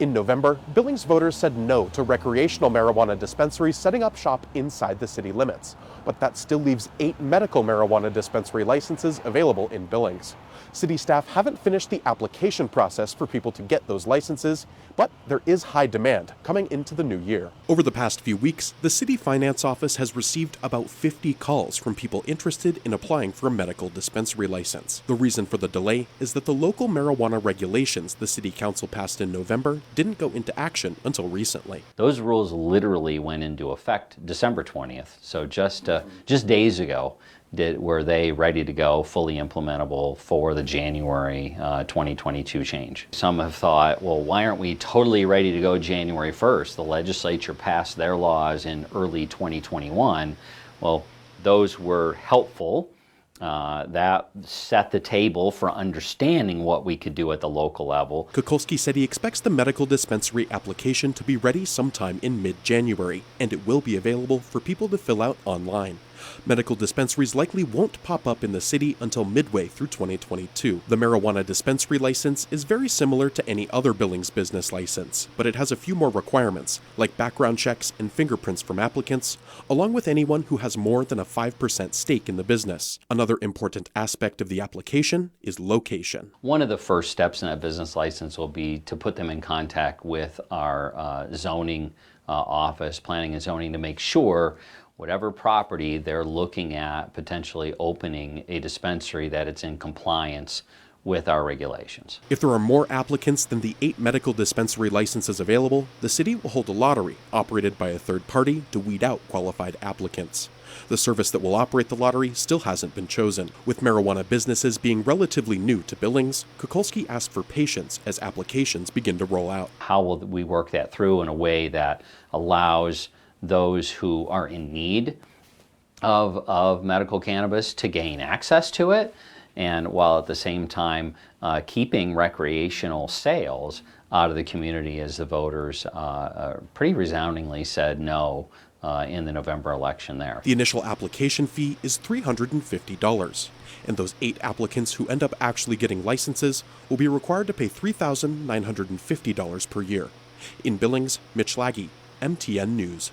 In November, Billings voters said no to recreational marijuana dispensaries setting up shop inside the city limits, but that still leaves 8 medical marijuana dispensary licenses available in Billings. City staff haven't finished the application process for people to get those licenses, but there is high demand coming into the new year. Over the past few weeks, the city finance office has received about 50 calls from people interested in applying for a medical dispensary license. The reason for the delay is that the local marijuana regulations the city council passed in November didn't go into action until recently. Those rules literally went into effect December 20th, so just days ago were they ready to go, fully implementable for the January 2022 change. Some have thought, well, why aren't we totally ready to go January 1st? The legislature passed their laws in early 2021. Well, those were helpful. That set the table for understanding what we could do at the local level. Kukulski said he expects the medical dispensary application to be ready sometime in mid-January, and it will be available for people to fill out online. Medical dispensaries likely won't pop up in the city until midway through 2022. The marijuana dispensary license is very similar to any other Billings business license, but it has a few more requirements, like background checks and fingerprints from applicants, along with anyone who has more than a 5% stake in the business. Another important aspect of the application is location. One of the first steps in a business license will be to put them in contact with our zoning office, planning and zoning, to make sure whatever property they're looking at potentially opening a dispensary, that it's in compliance with our regulations. If there are more applicants than the 8 medical dispensary licenses available, the city will hold a lottery operated by a third party to weed out qualified applicants. The service that will operate the lottery still hasn't been chosen. With marijuana businesses being relatively new to Billings, Kukulski asked for patience as applications begin to roll out. How will we work that through in a way that allows those who are in need of medical cannabis to gain access to it, and while at the same time keeping recreational sales out of the community, as the voters pretty resoundingly said no in the November election there. The initial application fee is $350, and those 8 applicants who end up actually getting licenses will be required to pay $3,950 per year. In Billings, Mitch Laggy, MTN News.